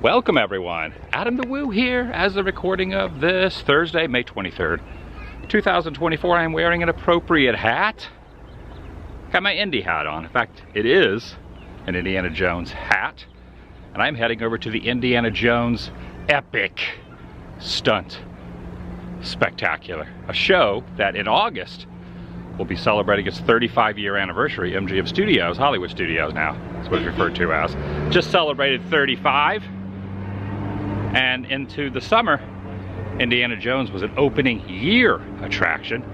Welcome everyone, Adam the Woo here as the recording of this Thursday, May 23rd, 2024. I'm wearing an appropriate hat. Got my Indy hat on. In fact, it is an Indiana Jones hat. And I'm heading over to the Indiana Jones Epic Stunt Spectacular. A show that in August will be celebrating its 35-year anniversary. MGM Studios, Hollywood Studios now, that's what it's referred to as. Just celebrated 35. And into the summer, Indiana Jones was an opening year attraction,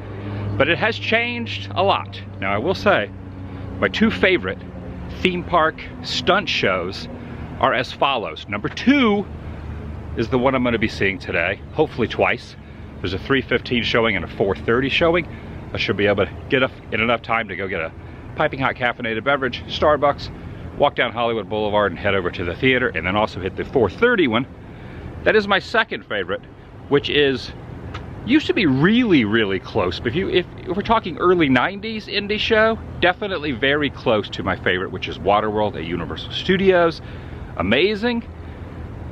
but it has changed a lot. Now I will say, my two favorite theme park stunt shows are as follows. Number 2 is the one I'm going to be seeing today, hopefully twice. There's a 3:15 showing and a 4:30 showing. I should be able to get up in enough time to go get a piping hot caffeinated beverage, Starbucks, walk down Hollywood Boulevard and head over to the theater, and then also hit the 4:30 one. That is my second favorite, which used to be really close. But if we're talking early 90s indie show, definitely very close to my favorite, which is Waterworld at Universal Studios. Amazing.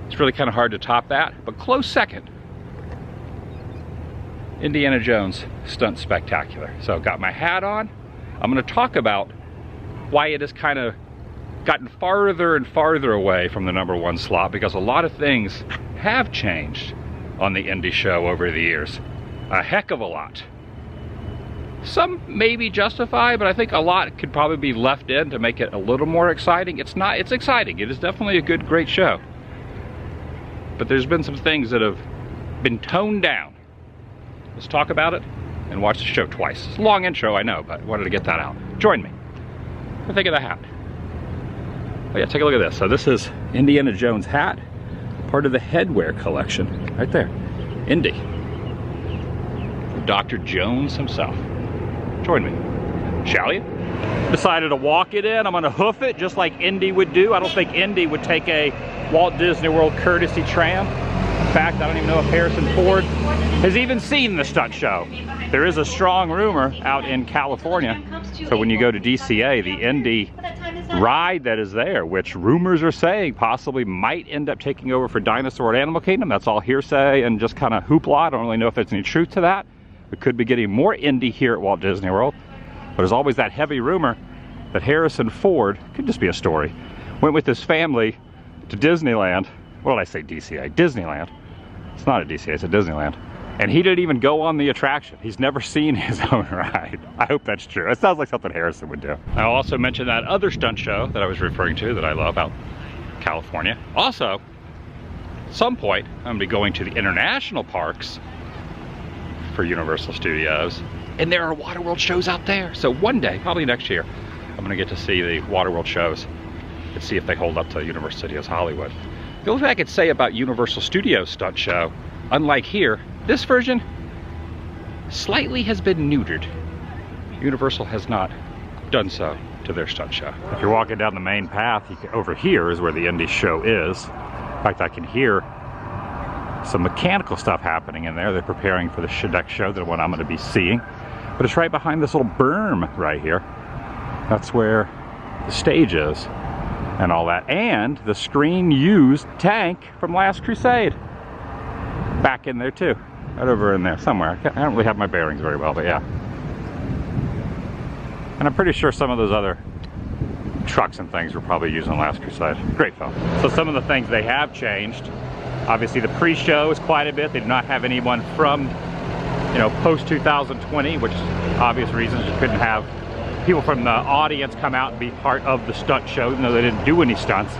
It's really kind of hard to top that, but close second, Indiana Jones Stunt Spectacular. So got my hat on. I'm going to talk about why it has kind of gotten farther and farther away from the #1 slot, because a lot of things have changed on the indie show over the years. A heck of a lot. Some maybe justified, but I think a lot could probably be left in to make it a little more exciting. It's exciting. It is definitely a great show. But there's been some things that have been toned down. Let's talk about it and watch the show twice. It's a long intro, I know, but I wanted to get that out. Join me. What do you think of the hat? Oh yeah, take a look at this. So this is Indiana Jones hat, part of the headwear collection, right there. Indy. Dr. Jones himself. Join me, shall you? Decided to walk it in. I'm gonna hoof it just like Indy would do. I don't think Indy would take a Walt Disney World courtesy tram. In fact, I don't even know if Harrison Ford has even seen the stunt show. There is a strong rumor out in California. So when you go to DCA, the Indy ride that is there, which rumors are saying possibly might end up taking over for Dinosaur at Animal Kingdom. That's all hearsay and just kind of hoopla. I don't really know if there's any truth to that. We could be getting more Indy here at Walt Disney World. But there's always that heavy rumor that Harrison Ford, could just be a story, went with his family to Disneyland. What did I say, DCA? Disneyland. It's not a DCA, it's a Disneyland. And he didn't even go on the attraction. He's never seen his own ride. I hope that's true. It sounds like something Harrison would do. I'll also mention that other stunt show that I was referring to that I love out in California. Also, at some point, I'm gonna be going to the international parks for Universal Studios. And there are Waterworld shows out there. So one day, probably next year, I'm gonna get to see the Waterworld shows and see if they hold up to Universal Studios Hollywood. The only thing I could say about Universal Studios stunt show, unlike here, this version slightly has been neutered. Universal has not done so to their stunt show. If you're walking down the main path, over here is where the Indy show is. In fact, I can hear some mechanical stuff happening in there. They're preparing for the next show, the one I'm going to be seeing. But it's right behind this little berm right here. That's where the stage is and all that. And the screen-used tank from Last Crusade. Back in there too. Right over in there somewhere. I don't really have my bearings very well, but yeah. And I'm pretty sure some of those other trucks and things were probably used in Last Crusade. Great film. So some of the things they have changed. Obviously the pre-show is quite a bit. They do not have anyone from, post 2020, which obvious reasons you couldn't have people from the audience come out and be part of the stunt show, even though they didn't do any stunts.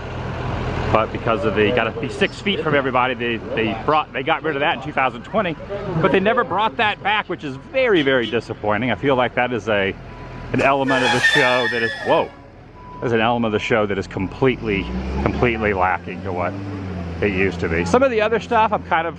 But because of you got to be 6 feet from everybody, they got rid of that in 2020. But they never brought that back, which is very disappointing. I feel like that is an element of the show that is there's an element of the show that is completely lacking to what it used to be. Some of the other stuff, I'm kind of,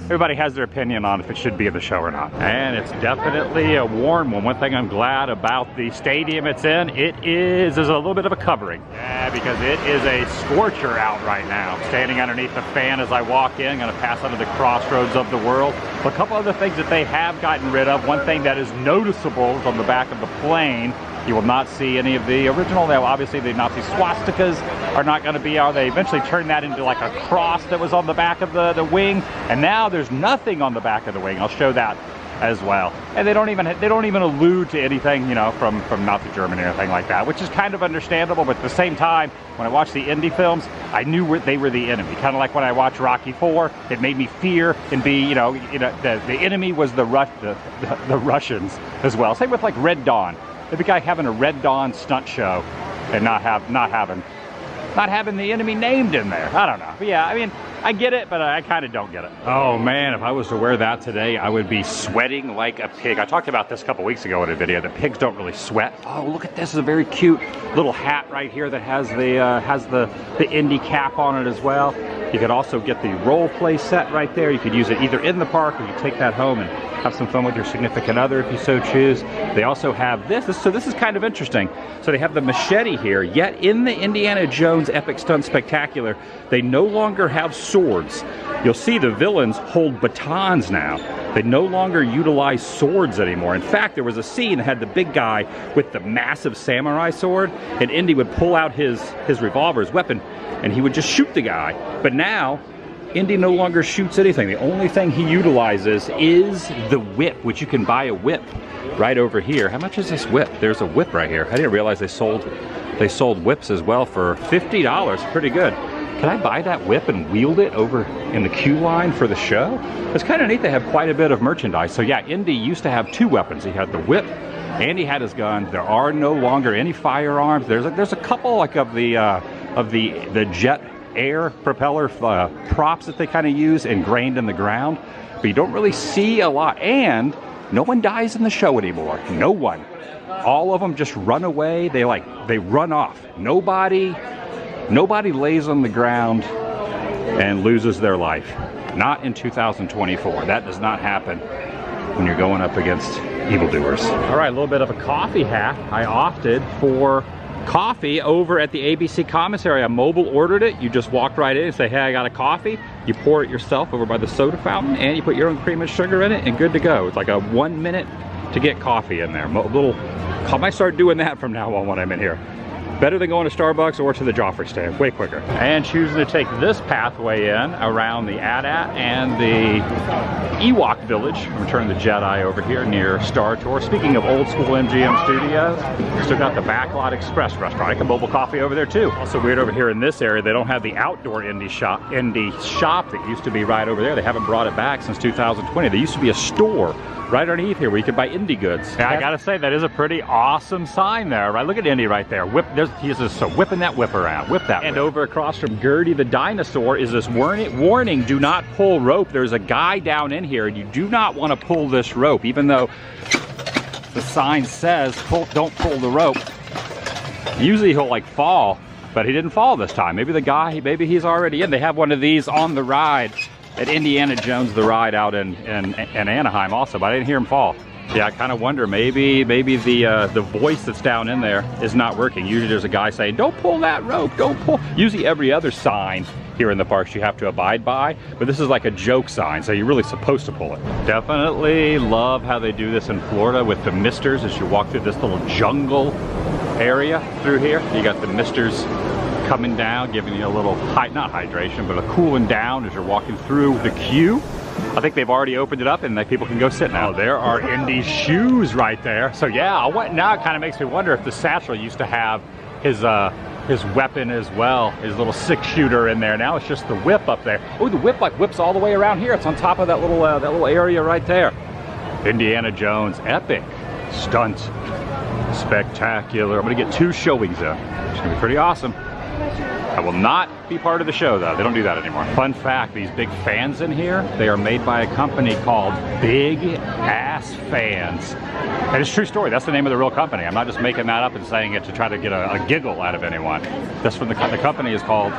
everybody has their opinion on if it should be in the show or not. And it's definitely a warm one. One thing I'm glad about the stadium it's in, there's a little bit of a covering. Yeah, because it is a scorcher out right now. Standing underneath the fan as I walk in, gonna pass under the crossroads of the world. But a couple other things that they have gotten rid of. One thing that is noticeable is on the back of the plane. You will not see any of the original. Now, obviously, the Nazi swastikas are not going to be out. They eventually turned that into like a cross that was on the back of the wing, and now there's nothing on the back of the wing. I'll show that as well. And they don't even allude to anything, you know, from Nazi Germany or anything like that, which is kind of understandable. But at the same time, when I watched the indie films, I knew they were the enemy. Kind of like when I watched Rocky IV, it made me fear and be, you know, the enemy was the Russians as well. Same with like Red Dawn. The guy having a Red Dawn stunt show and not having the enemy named in there. I don't know. But yeah, I mean, I get it, but I kind of don't get it. Oh man, if I was to wear that today, I would be sweating like a pig. I talked about this a couple weeks ago in a video that pigs don't really sweat. Oh, look at this. It's a very cute little hat right here that has the Indy cap on it as well. You could also get the role play set right there. You could use it either in the park or you take that home and have some fun with your significant other if you so choose. They also have this. So this is kind of interesting. So they have the machete here, yet in the Indiana Jones Epic Stunt Spectacular, they no longer have swords. You'll see the villains hold batons now. They no longer utilize swords anymore. In fact, there was a scene that had the big guy with the massive samurai sword, and Indy would pull out his revolver, his weapon, and he would just shoot the guy. But now, Indy no longer shoots anything. The only thing he utilizes is the whip, which you can buy a whip right over here. How much is this whip? There's a whip right here. I didn't realize they sold whips as well for $50. Pretty good. Can I buy that whip and wield it over in the queue line for the show? It's kind of neat. They have quite a bit of merchandise. So yeah, Indy used to have two weapons. He had the whip and he had his gun. There are no longer any firearms. There's a couple like of the jet air propeller props that they kind of use ingrained in the ground, but you don't really see a lot. And no one dies in the show anymore. No one. All of them just run away. They run off. Nobody lays on the ground and loses their life. Not in 2024. That does not happen when you're going up against evildoers. All right, a little bit of a coffee hack. I opted for coffee over at the ABC commissary. I mobile ordered it. You just walk right in and say, hey, I got a coffee. You pour it yourself over by the soda fountain and you put your own cream and sugar in it and good to go. It's like a 1 minute to get coffee in there. I might start doing that from now on when I'm in here. Better than going to Starbucks or to the Joffrey stand, way quicker. And choosing to take this pathway in around the AT-AT and the Ewok Village. I'm returning the Jedi over here near Star Tours. Speaking of old school MGM studios, we still got the Backlot Express restaurant. I can mobile coffee over there too. Also weird over here in this area, they don't have the outdoor indie shop that used to be right over there. They haven't brought it back since 2020. There used to be a store right underneath here where you could buy indie goods. Yeah, I gotta say, that is a pretty awesome sign there, right? Look at Indy right there. He's just whipping that whip around. Whip that whip. And over across from Gertie the dinosaur is this warning, do not pull rope. There's a guy down in here and you do not want to pull this rope, even though the sign says don't pull the rope. Usually he'll like fall, but he didn't fall this time. Maybe maybe he's already in. They have one of these on the ride at Indiana Jones the Ride out in Anaheim also, but I didn't hear him fall. Yeah, I kind of wonder, maybe the voice that's down in there is not working. Usually there's a guy saying, don't pull that rope, don't pull. Usually every other sign here in the parks you have to abide by, but this is like a joke sign, so you're really supposed to pull it. Definitely love how they do this in Florida with the misters as you walk through this little jungle area through here. You got the misters coming down, giving you a little, not hydration, but a cooling down as you're walking through the queue. I think they've already opened it up and people can go sit now. There are Indy shoes right there. So yeah, now it kind of makes me wonder if the Satchel used to have his weapon as well, his little 6-shooter in there. Now it's just the whip up there. Oh, the whip whips all the way around here. It's on top of that little area right there. Indiana Jones Epic Stunt Spectacular. I'm gonna get 2 showings in. It's gonna be pretty awesome. I will not be part of the show though. They don't do that anymore. Fun fact, these big fans in here, they are made by a company called Big Ass Fans. And it's a true story. That's the name of the real company. I'm not just making that up and saying it to try to get a giggle out of anyone. That's what the company is called.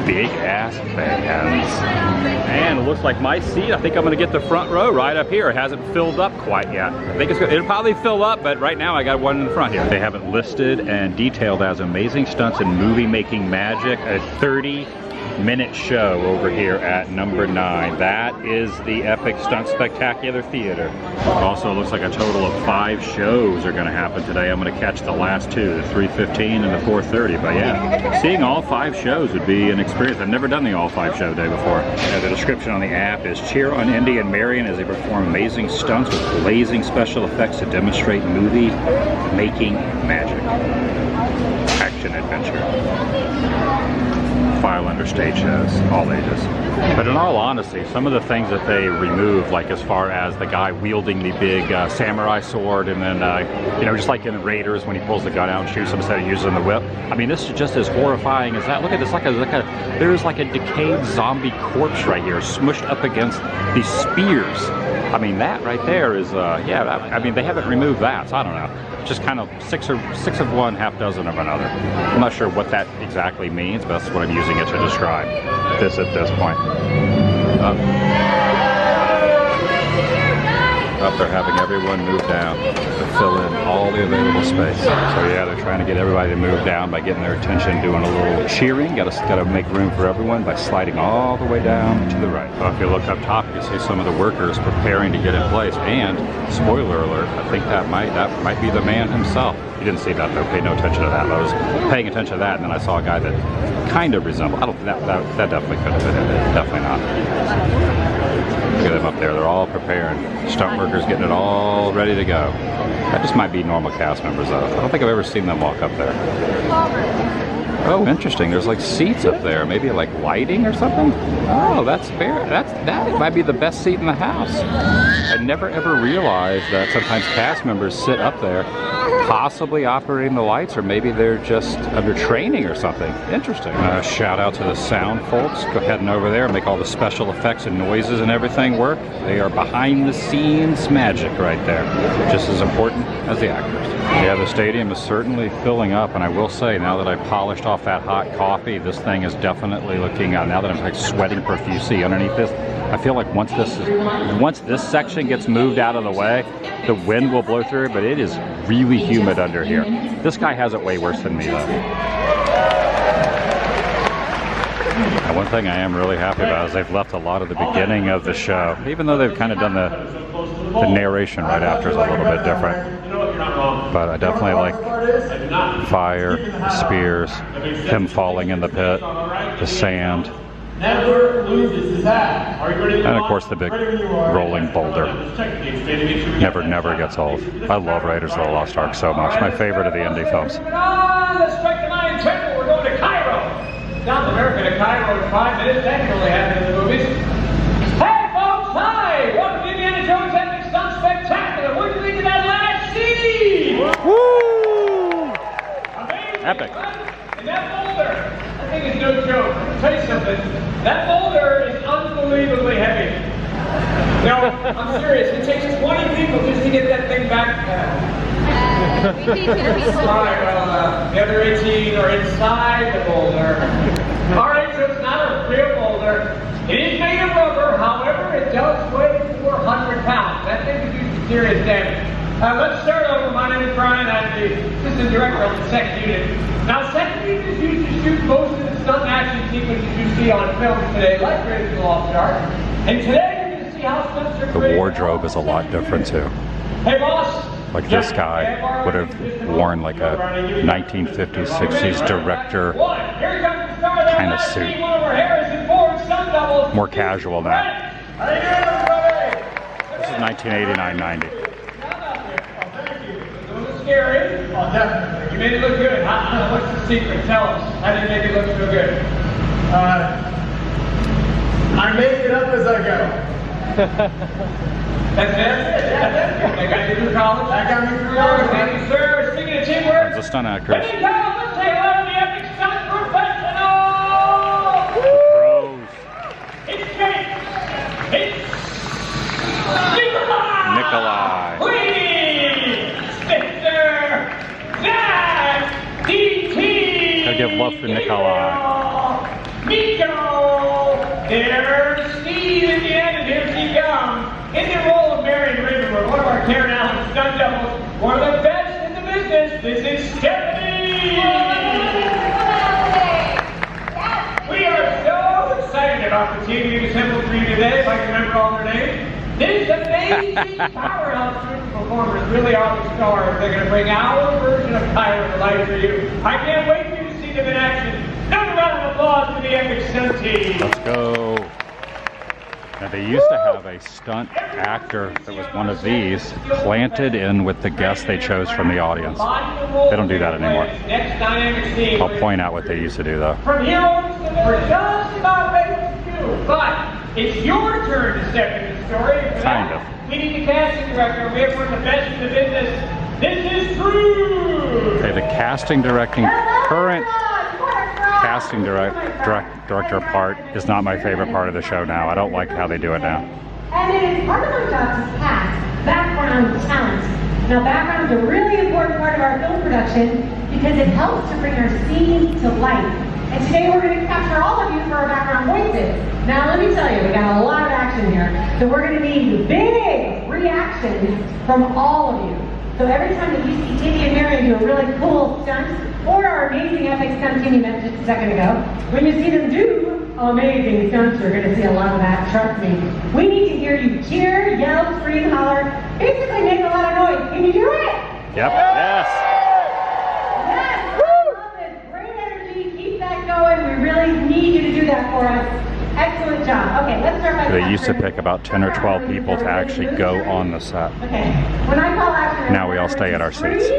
Big Ass Fans. And it looks like my seat, I think I'm gonna get the front row right up here. It hasn't filled up quite yet. I think it'll probably fill up, but right now I got one in the front here. They have it listed and detailed as amazing stunts and movie making magic, a 30 minute show over here at number 9. That is the Epic Stunt Spectacular Theater. It also looks like a total of 5 shows are going to happen today. I'm going to catch the last 2, the 3:15 and the 4:30. But yeah, seeing all 5 shows would be an experience. I've never done the all 5 show day before. The description on the app is cheer on Indy and Marion as they perform amazing stunts with blazing special effects to demonstrate movie making magic. Action adventure. File under stage shows, all ages. But in all honesty, some of the things that they remove, like as far as the guy wielding the big samurai sword, and then you know, just like in Raiders when he pulls the gun out and shoots him instead of using the whip. I mean, this is just as horrifying as that. Look at this, there's like a decayed zombie corpse right here, smushed up against these spears. I mean, that right there is, yeah, I mean, they haven't removed that, so I don't know. Just kind of six of one, half dozen of another. I'm not sure what that exactly means, but that's what I'm using it to describe this at this point. Up they're having everyone move down to fill in all the available space. So yeah, they're trying to get everybody to move down by getting their attention, doing a little cheering. Got to make room for everyone by sliding all the way down to the right. So if you look up top, you see some of the workers preparing to get in place. And spoiler alert, I think that might be the man himself. You didn't see that though. Pay no attention to that. I was paying attention to that, and then I saw a guy that kind of resembled. I don't. That definitely couldn't have been it. Definitely not. Look at them up there. They're all preparing. Stunt workers getting it all ready to go. That just might be normal cast members though. I don't think I've ever seen them walk up there. Oh, interesting. There's like seats up there. Maybe like lighting or something. Oh, that's fair. That might be the best seat in the house. I never ever realized that sometimes cast members sit up there, possibly operating the lights, or maybe they're just under training or something. Interesting. Shout out to the sound folks. Go heading over there and make all the special effects and noises and everything work. They are behind the scenes magic right there. Just as important as the actors. Yeah, the stadium is certainly filling up, and I will say, now that I polished off that hot coffee, this thing is definitely looking, now that I'm like sweating profusely underneath this, I feel like once this section gets moved out of the way, the wind will blow through, but it is really humid under here. This guy has it way worse than me though. Now, one thing I am really happy about is they've left a lot of the beginning of the show, even though they've kind of done the narration right after is a little bit different. But I definitely like fire, spears, him falling in the pit, the sand, and of course the big rolling boulder. Never gets old. I love Raiders of the Lost Ark so much. My favorite of the Indy films. Let's strike the Mayan temple. We're going to Cairo. South America to Cairo in 5 minutes. That can only happen in the movies. Hey folks, hi! Welcome to Indiana Jones Epic Stunt Spectacular. What do you think of that last scene? Woo! Amazing, Epic. Right? And that boulder, that thing is no joke. Let me tell you something. That boulder is unbelievably heavy. No, I'm serious. It takes 20 people just to get that thing back. Alright, well, the other 18 are inside the boulder. Alright, so it's not a real boulder. It is made of rubber, however, it does weigh 400 pounds. That thing could do some serious damage. Let's start over. My name is Brian. I'm the assistant director of the second unit. Now, second unit is used to shoot most of the stunt action sequences you see on film today, like Raiders of the Lost Ark. And today, you're going to see how stunts are created. The wardrobe is a lot different too. Hey, boss. Like this guy would have worn like a 1950s, 60s director kind of suit. More casual now. This is 1989-90. Scary? Oh, definitely. You made it look good. What's the secret? Tell us. How did you make it look so good? I make it up as I go. That's it? Yeah, that's good. That got you through college? That got me through college. Thank you, sir. Speaking of teamwork, The stunt actors. let's say hello to the Epic Stunt Professionals! The pros. It's Jake! It's Nikolai. Please! Mr. Zach! DT! Gotta give love for Nikolai. Nico! There's Steve at the end, and here she comes. In the role of Marion Ravenwood, one of our Karen Allen stunt doubles, one of the best in the business, this is Stephanie! We are so off the team we've assembled for you today, if I can remember all their names. This amazing powerhouse group of performers really are the stars. They're going to bring our version of Cairo to life for you. I can't wait for you to see them in action. Another round of applause for the epic stunt team. Let's go. Now they used to have a stunt actor that was one of these planted in with the guests they chose from the audience. They don't do that anymore. I'll point out what they used to do though. From here on, we're just about ready to do, but it's your turn to step into the story. Kind of. We need a casting director. We have one of the best in the business. This is true. Okay, the current casting director part is not my favorite part of the show now. I don't like how they do it now. And it is part of our job to cast background talent. Now, background is a really important part of our film production because it helps to bring our scenes to life. And today we're going to capture all of you for our background voices. Now, let me tell you, we got a lot of action here. So we're going to need big reactions from all of you. So every time that you see Katie and Marion do a really cool stunt, or our amazing epic stunt team you met just a second ago, when you see them do amazing stunts, you're going to see a lot of that, trust me. We need to hear you cheer, yell, scream, holler, basically make a lot of noise. Can you do it? Yep. Yes. Yes. I love this. Great energy. Keep that going. We really need you to do that for us. Excellent job. Okay, let's start by They used to pick about 10 or 12 people to actually go on the set. Okay. When I call action, Now we all stay at our seats.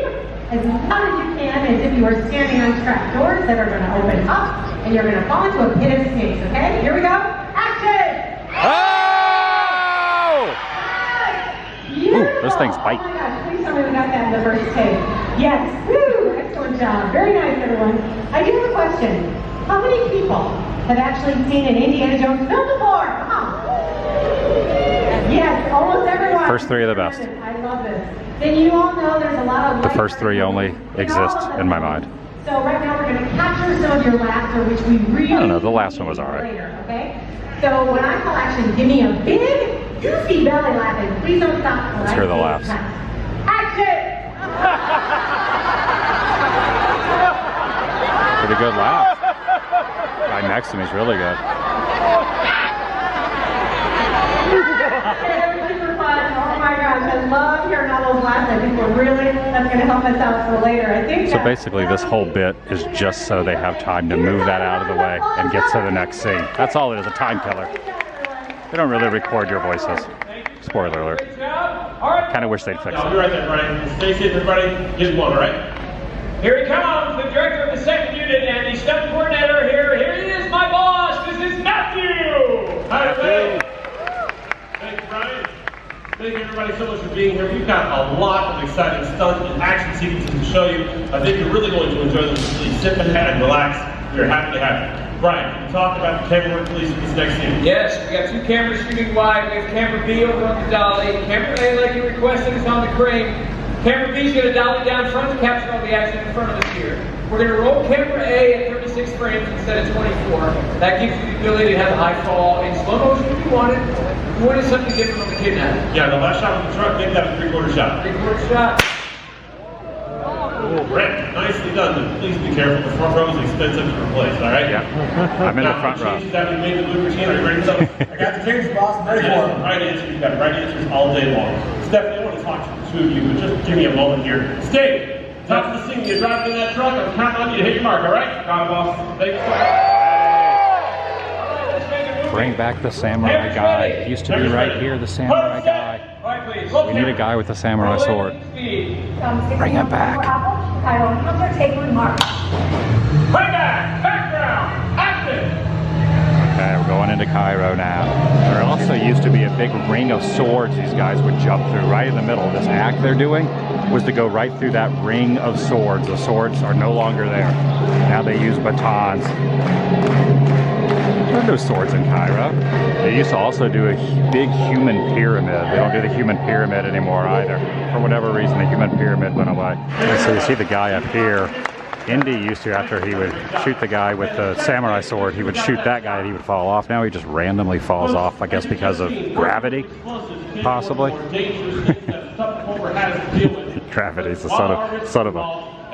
As loud as you can, as if you are standing on trap doors that are going to open up, and you're going to fall into a pit of snakes. Okay, here we go. Action! Oh! Ooh, those things bite. Oh my gosh, please tell me we got that in the first take. Yes. Woo! Excellent job. Very nice, everyone. I do have a question. How many people have actually seen an Indiana Jones film before? Come on. Yes, almost everyone. First three are the best. I love this. Then you all know there's a lot of The first three only exist in my mind. So right now we're going to capture some of your laughter, which we really I don't know, the last one was all right. later, okay? So when I call action, give me a big, goofy belly laughing. Please don't stop. Let's hear the laughs. Action! Pretty good laugh. Guy next to me is really good. Super fun. Oh my gosh, I love hearing all those laughs. I think that's going to help us out for later. I think So basically this whole bit is just so they have time to move that out of the way and get to the next scene. That's all it is, a time killer. They don't really record your voices. Spoiler alert. Kind of wish they'd fix I'll be it. right there, Brian. Stay safe, everybody. Here's one, all right? Here he comes, the director of the second unit and the stunt coordinator here. Here he is, my boss. This is Matthew. Hi, everybody. Thank you, Brian. Thank you, everybody, so much for being here. We've got a lot of exciting stunt and action sequences to show you. I think you're really going to enjoy them. Please sit back and relax. We're happy to have you. Brian, can you talk about the camera work, please, for this next scene? Yes, we got 2 cameras shooting wide. We have camera B over on the dolly. Camera A, like you requested, is on the crane. Camera B is going to dolly down front to capture all the action in front of us here. We're going to roll camera A at 36 frames instead of 24. That gives you the ability to have a high fall in slow motion if you wanted. If you wanted something different on the kidnapping. Yeah, the last shot with the truck, make that a 3/4 shot. 3/4 shot. Oh, Brent, nicely done, but please be careful. The front row is expensive to replace, all right? Yeah, I'm in the front row. Changes that we made the blue routine. Are you ready to go? I got the change, boss. I'm ready for it. Right answer. You've got right answers all day long. Stephanie, I want to talk to the 2 of you, but just give me a moment here. Stay. Top of the scene. You're driving in that truck. I'm counting on you to hit your mark, all right? Got it, boss. Thank you so much. Bring back the samurai guy. He used to be right here, the samurai guy. We need a guy with a samurai sword. Bring him back. Cairo, encounter, take one mark. Play back. Background. Action. Okay, we're going into Cairo now. There also used to be a big ring of swords these guys would jump through. Right in the middle of this act they're doing was to go right through that ring of swords. The swords are no longer there. Now they use batons. There are no swords in Cairo. They used to also do a big human pyramid. They don't do the human pyramid anymore either. For whatever reason, the human pyramid went away. And so you see the guy up here. Indy used to, after he would shoot the guy with the samurai sword, he would shoot that guy and he would fall off. Now he just randomly falls off, I guess because of gravity, possibly. Gravity is the son of a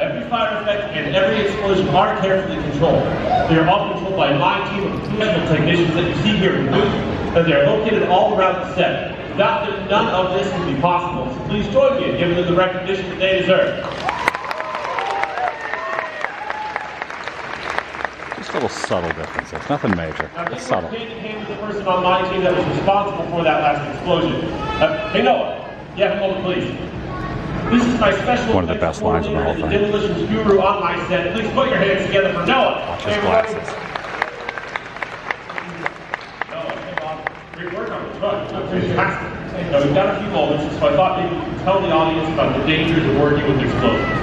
Every fire effect and every explosion are carefully controlled. They are all controlled by my team of professional technicians that you see here in the booth, and they are located all around the set. Without them, none of this would be possible. So please join me in giving them the recognition that they deserve. Just little subtle differences, nothing major. It's subtle. Hand in hand with the person on my team that was responsible for that last explosion. Hey Noah, you have a moment, please. This is my special one of the best lines in the whole thing. demolitions guru on my set. Please put your hands together for Noah. Watch his glasses. Noah, hey Bob, great work on the truck. Fantastic. Now we've got a few moments, so I thought maybe you could tell the audience about the dangers of working with explosives.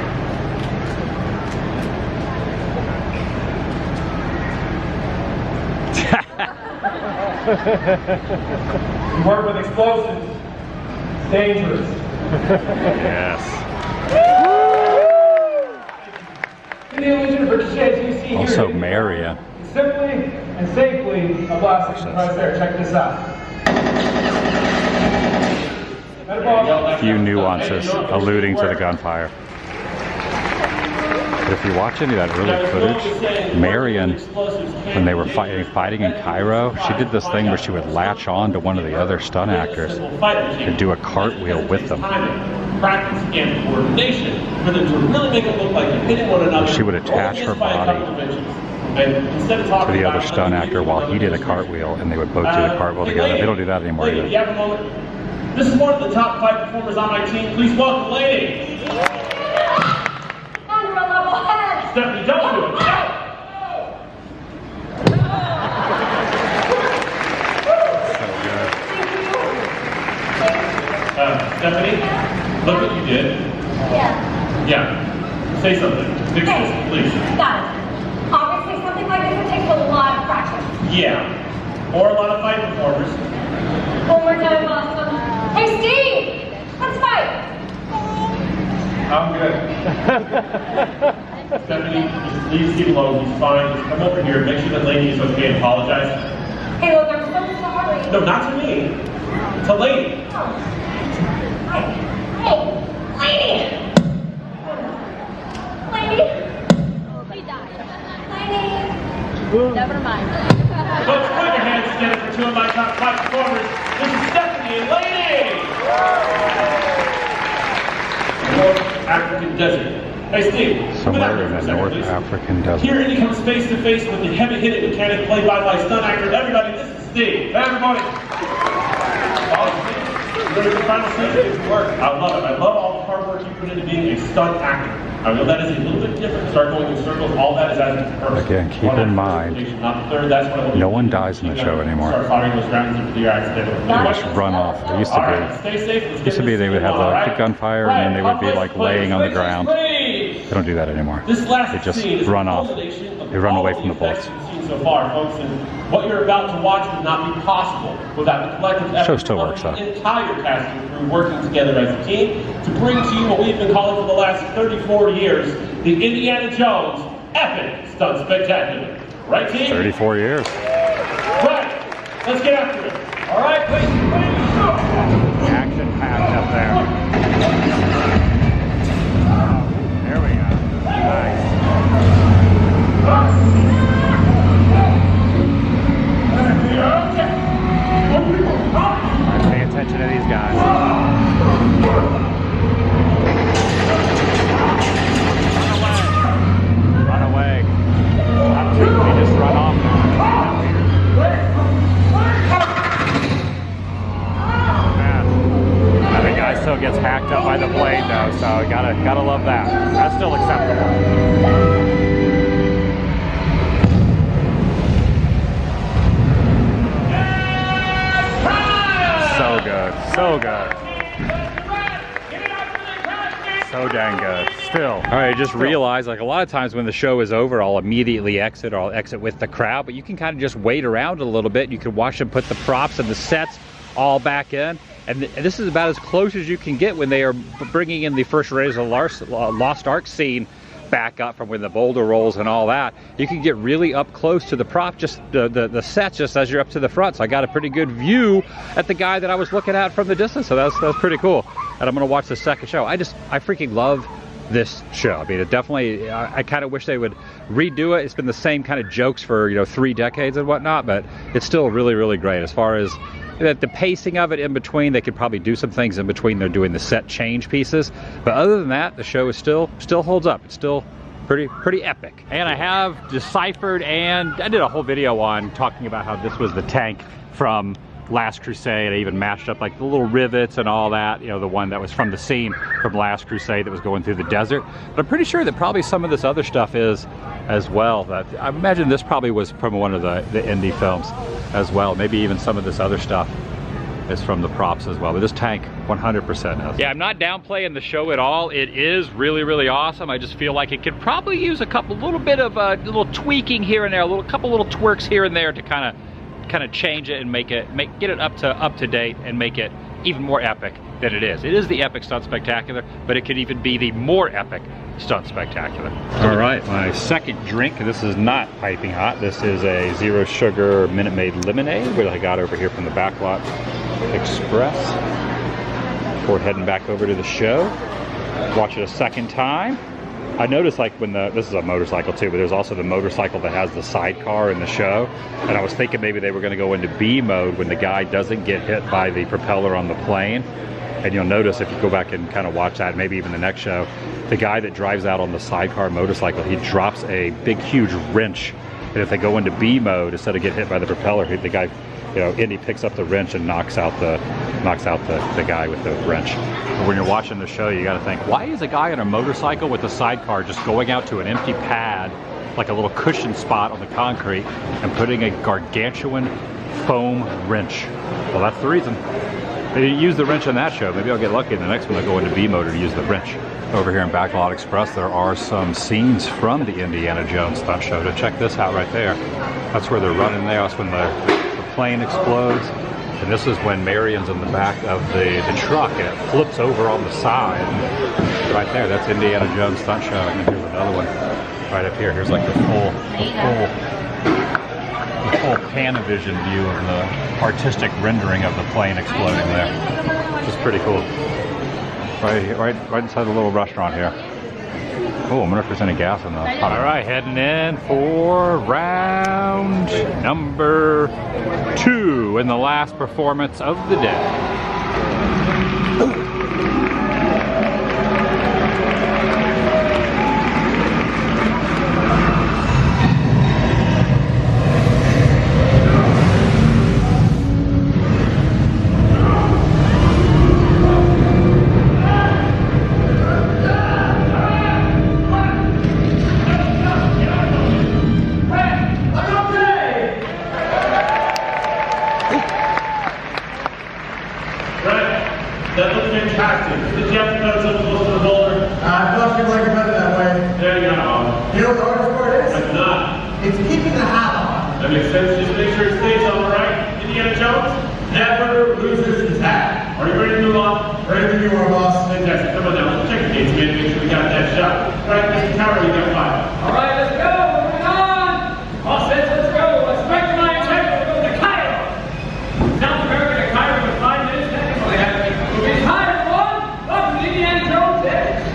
You work with explosives. It's dangerous. Yes. Also Maria. Simply and safely a blast right there. Check this out. Few nuances alluding to the gunfire. But if you watch any of that early footage, Marion, when they were fighting in Cairo, she did this thing where she would latch on to one of the other stunt actors and do a cartwheel with them. Practice and coordination for them to really make it look like they're hitting one another. She would attach her body to the other stunt actor while he did a cartwheel, and they would both do the cartwheel together. They don't do that anymore either. You have a moment? This is one of the top 5 performers on my team. Please welcome Lady. Stephanie, don't do it. No! Stephanie, look what you did. Yeah. Say something. Fix this, please. Got it. Obviously, something like this would take a lot of practice. Yeah. Or a lot of fight performers. One more time, Boston. Hey, Steve! Let's fight! I'm good. Stephanie, just leave Steve alone. He's fine. Just come over here. Make sure that Lady is okay and apologize. Hey, look, I'm so sorry. No, not to me. To Lady. Oh. Hey, Lady! Lady! He died. Lady! Never mind. Folks, put your hands together for 2 of my top 5 performers. This is Stephanie and Lady! North African Desert. Hey, Steve. Somewhere in the North African desert. Here he comes face to face with the heavy-hitting mechanic played by my stunt actor. Everybody, this is Steve. Hey, everybody. Ready for the final scene? I love it. I love all the hard work you put into being a stunt actor. I know that is a little bit different. Start going in circles. All that is as a person. Again, keep in mind, no one dies in the show anymore. They just run off. It used to be they would have the gunfire and then they would be like laying on the ground. They don't do that anymore. They just run off. They run away from the bullets. So far, folks, and what you're about to watch would not be possible without the collective effort Show still works, of the entire cast and crew working together as a team to bring to you what we've been calling for the last 34 years, the Indiana Jones Epic Stunt Spectacular. Right, team? 34 years. Right. Let's get after it. All right, please. Action packed up there. There we go. Nice. Pay attention to these guys. Run away. They just run off. The guy still gets hacked up by the blade though, so gotta love that. That's still acceptable. So good, so good. So dang good. Still. All right, I just realized, like a lot of times when the show is over, I'll immediately exit or I'll exit with the crowd, but you can kind of just wait around a little bit. You can watch them put the props and the sets all back in. And this is about as close as you can get when they are bringing in the first Raiders of the Lost Ark scene back up from when the boulder rolls and all that. You can get really up close to the prop, just the sets just as you're up to the front. So I got a pretty good view at the guy that I was looking at from the distance. So that's pretty cool. And I'm gonna watch the second show. I freaking love this show. I mean, it definitely, I kind of wish they would redo it. It's been the same kind of jokes for, you know, 3 decades and whatnot, but it's still really, really great. As far as the pacing of it in between, they could probably do some things in between. They're doing the set change pieces, but other than that, the show is still holds up. It's still pretty epic. And I have deciphered, and I did a whole video on talking about how this was the tank from Last Crusade. I even matched up like the little rivets and all that, you know, the one that was from the scene from Last Crusade that was going through the desert. But I'm pretty sure that probably some of this other stuff is as well. That I imagine this probably was from one of the indie films as well. Maybe even some of this other stuff is from the props as well. But this tank 100% is. Yeah, I'm not downplaying the show at all. It is really, really awesome. I just feel like it could probably use a little bit of a little tweaking here and there, a couple little twerks here and there to kind of change it and get it up to date and make it even more epic than it is. It is the epic stunt spectacular, but it could even be the more epic stunt spectacular. All right, my second drink. This is not piping hot. This is a 0 sugar Minute Maid lemonade, which I got over here from the Backlot Express. Before heading back over to the show, watch it a second time. I noticed, like, when this is a motorcycle too, but there's also the motorcycle that has the sidecar in the show, and I was thinking maybe they were going to go into B mode when the guy doesn't get hit by the propeller on the plane. And you'll notice if you go back and kind of watch that, maybe even the next show, the guy that drives out on the sidecar motorcycle, he drops a big huge wrench, and if they go into B mode, instead of getting hit by the propeller, the guy, you know, Indy picks up the wrench and knocks out the guy with the wrench. But when you're watching the show, you got to think, why is a guy on a motorcycle with a sidecar just going out to an empty pad, like a little cushion spot on the concrete, and putting a gargantuan foam wrench? Well, that's the reason. They didn't use the wrench on that show. Maybe I'll get lucky in the next one. They'll go into B mode to use the wrench. Over here in Backlot Express, there are some scenes from the Indiana Jones stunt show. To check this out right there. That's where they're running there. That's when the plane explodes. And this is when Marion's in the back of the truck and it flips over on the side. Right there, that's Indiana Jones stunt show. And then here's another one right up here. Here's like the full Panavision view of the artistic rendering of the plane exploding there. Which is pretty cool. Right inside the little restaurant here. Oh, I wonder if there's any gas in those. All right, heading in for round number 2 in the last performance of the day. That looks fantastic. Did you have to cut something close to the boulder? I thought you'd like it better that way. There you go. You know what the hardest part is? I'm not. It's keeping the hat on. That makes sense. Just make sure it stays on, right? Indiana Jones, never loses his hat. Are you ready to move on? Ready to be more boss. Fantastic. Come on now. Let's check the gates again. Make sure we got that shot. Right, Mr. Cairo, you got 5. All right, let's go. Moving on. All set, let's go. Let's break the line check. We'll go to Cairo. South America to Cairo in 5 minutes. It's high, everyone. Welcome to Indiana Jones.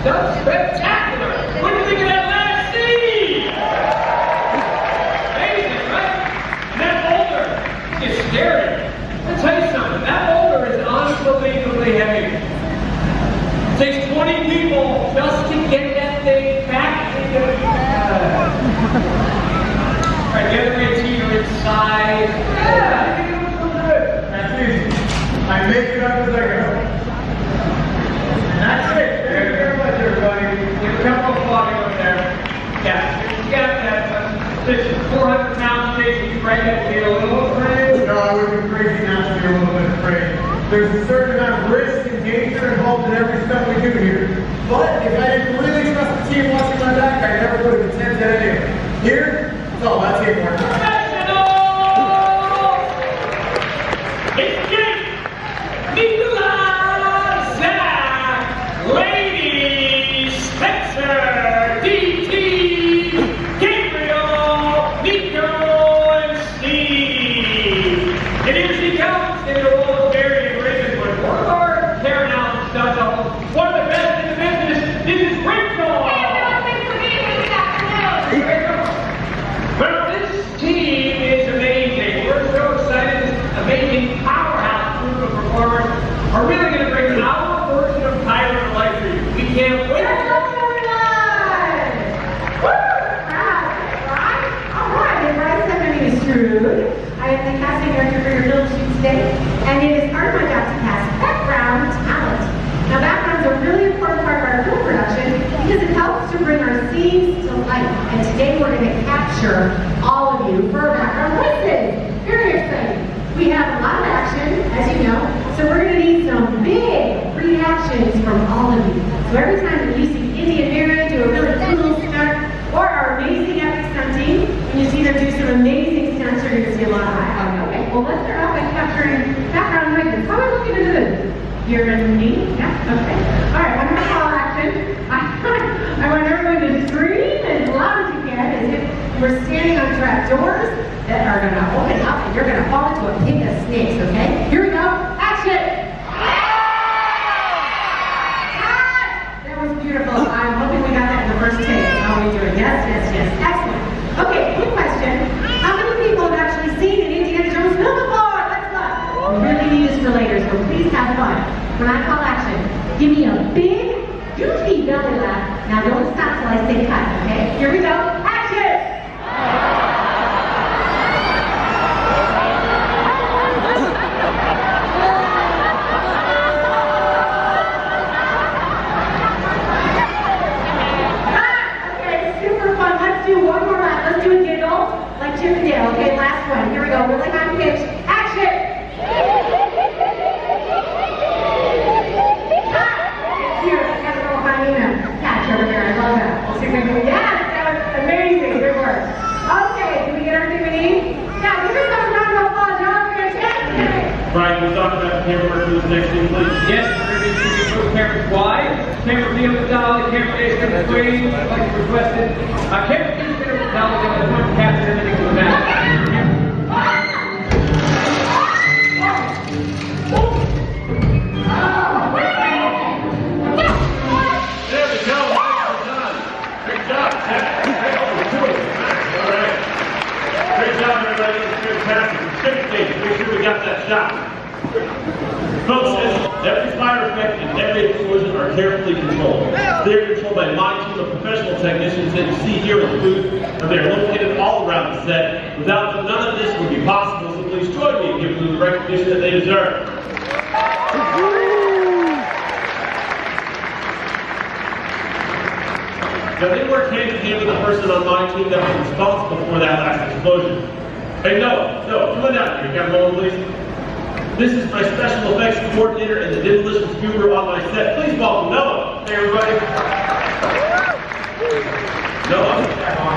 That's spectacular. What do you think of that last scene? Amazing, right? And that boulder is scary. I'll tell you something. That boulder is unbelievably heavy. It takes 20 people just to get that thing back into the... Right, the other 18 are inside. Yeah, I think it was so good. That's easy. I make it up as I go. That's it. Thank you very much, everybody. There's a couple of flogging over there. Yeah, you got that. This 400-pound station, right? That feel a little afraid. No, I would be crazy not to be a little bit afraid. There's a certain amount of risk and danger involved in every step we do here. But if I didn't really trust the team watching my back, I never would have attempted that anyway. Here, it's all about teamwork. Professional! It's Jake! Nicola! Zach! Lady! Spencer! DT! Gabriel! Nico! And Steve! And here she comes in the role of Mary Raven, one of our Karen Allen stunt doubles. One of the best in the business. This is Rachel director for your film shoot today, and it is part of my job to cast background talent. Now, background's a really important part of our film production because it helps to bring our scenes to life. And today we're going to capture all of you for our background voices. Very exciting. We have a lot of action, as you know, so we're going to need some big reactions from all of you. So every time that you see Indy and Mary do a really cool stunt, or our amazing epic stunting, when you see them do some amazing stunts, you're going to see a lot of high five. Okay, well let's start off by capturing background voices. How are we looking into this? You're in me? Yeah? Okay. Alright, I'm going to call action. I want everyone to scream as loud as you can as if we're standing on trap doors that are going to open up and you're going to fall into a pit of snakes, okay? Here we go. Action! That was beautiful. I'm hoping we got that in the first take. How are we doing? Yes, yes, yes. Excellent. Okay, quick question. How many people have actually seen an Indiana Jones film before? Let's look. We really need this for later, so please have fun. When I call action, give me a big, goofy belly laugh. Now don't stop till I say cut, okay? Here we go. Action! Okay, super fun. Let's do one more lap. Let's do a giggle like Chip and Dale. Okay, last one. Here we go. Really high pitch. Action! Catch over here, I love that. We'll see if we can. Yes, that was amazing. Good work. Okay, did we get everything we need? Yeah, give yourself a round of applause. You're all fantastic. Brian, can we talk about the camera work for this next scene, please? Yes, we're going to be shooting both cameras wide. Camera B on the dolly, camera A is going to screen, like requested. Camera B is going to dolly on the front, capture everything from the back. Make sure we got that shot. Folks, every fire effect and every explosion are carefully controlled. They're controlled by my team of professional technicians that you see here in the booth, and they are located all around the set. Without them, none of this would be possible, so please join me in giving them the recognition that they deserve. Now, they work hand in hand with the person on my team that was responsible for that last explosion. Hey, Noah, come on down here. Got a moment, please. This is my special effects coordinator and the demolition scooper on my set. Please welcome Noah. Hey, everybody. Noah,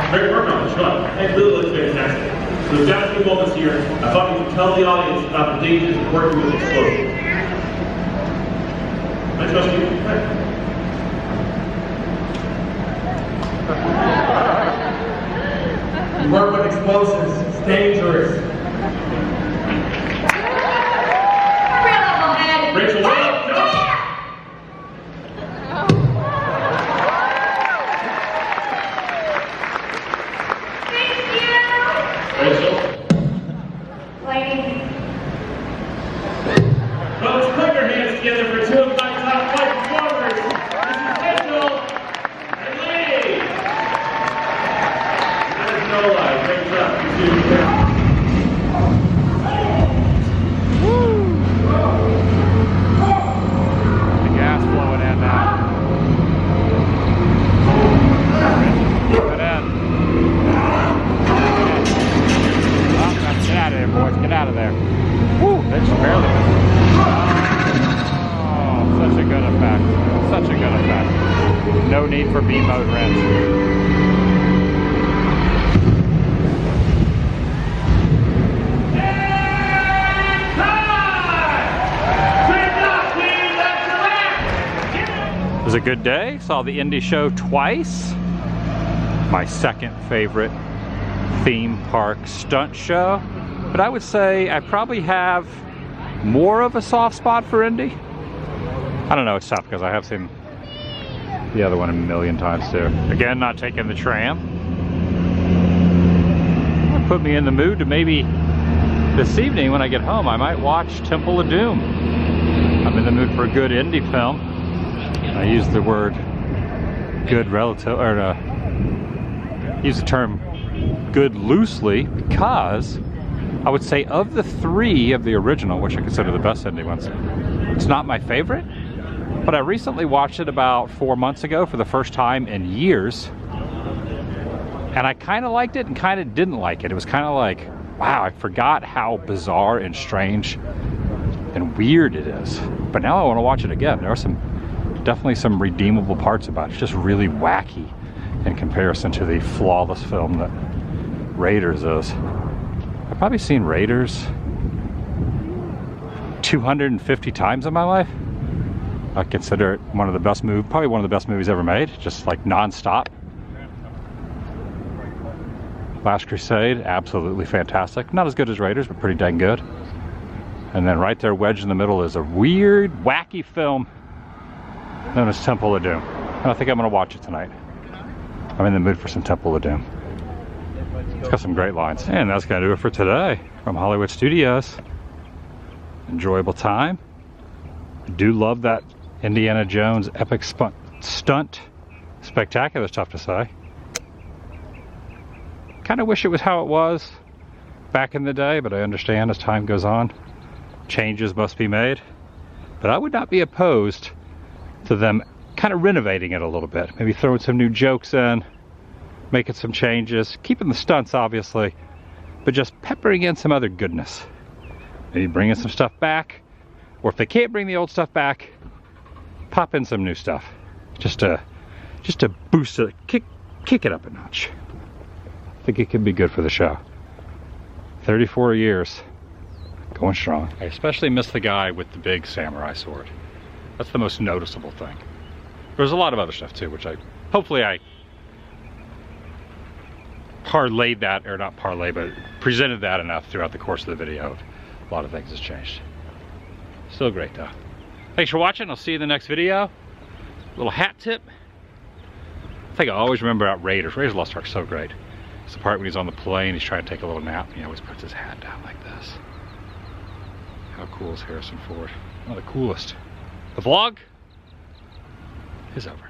great work on this run. It really looks fantastic. So we've got a few moments here. I thought you could tell the audience about the dangers of working with explosions. I trust you. You work with explosives. It's dangerous. Real level head. Rachel, what up? No. Thank you. Rachel. Ladies. Folks, put your hands together for two of my top five performers. This is Rachel and Lee. That is no lie. Great job. You two. The gas flowing in now. Keep it in. Oh, get out of there, boys. Get out of there. Woo, they just barely missed. Oh, such a good effect. Such a good effect. No need for B-mode wrench. It was a good day. Saw the Indy show twice. My second favorite theme park stunt show. But I would say I probably have more of a soft spot for Indy. I don't know, it's tough because I have seen the other one a million times too. Again, not taking the tram. That put me in the mood to maybe this evening when I get home, I might watch Temple of Doom. I'm in the mood for a good Indy film. I use the word good relative, or use the term good loosely because I would say of the three of the original, which I consider the best Indy ones, it's not my favorite, but I recently watched it about 4 months ago for the first time in years, and I kind of liked it and kind of didn't like it. It was kind of like, wow, I forgot how bizarre and strange and weird it is. But now I want to watch it again. There are definitely some redeemable parts about it. It's just really wacky in comparison to the flawless film that Raiders is. I've probably seen Raiders 250 times in my life. I consider it one of the best movies, probably one of the best movies ever made, just like non-stop. Last Crusade, absolutely fantastic. Not as good as Raiders, but pretty dang good. And then right there, wedged in the middle, is a weird, wacky film known as Temple of Doom. And I think I'm gonna watch it tonight. I'm in the mood for some Temple of Doom. It's got some great lines. And that's gonna do it for today from Hollywood Studios. Enjoyable time. I do love that Indiana Jones epic stunt. Spectacular is tough to say. Kind of wish it was how it was back in the day, but I understand as time goes on, changes must be made. But I would not be opposed to them kind of renovating it a little bit. Maybe throwing some new jokes in, making some changes, keeping the stunts obviously, but just peppering in some other goodness. Maybe bringing some stuff back, or if they can't bring the old stuff back, pop in some new stuff. Just to boost it, kick it up a notch. I think it could be good for the show. 34 years, going strong. I especially miss the guy with the big samurai sword. That's the most noticeable thing. There's a lot of other stuff too, which hopefully I parlayed that, or not parlay, but presented that enough throughout the course of the video. A lot of things has changed. Still great though. Thanks for watching. I'll see you in the next video. Little hat tip. I think I always remember about Raiders. Raiders Lost Ark is so great. It's the part when he's on the plane, he's trying to take a little nap, and he always puts his hat down like this. How cool is Harrison Ford? One of the coolest. The vlog is over.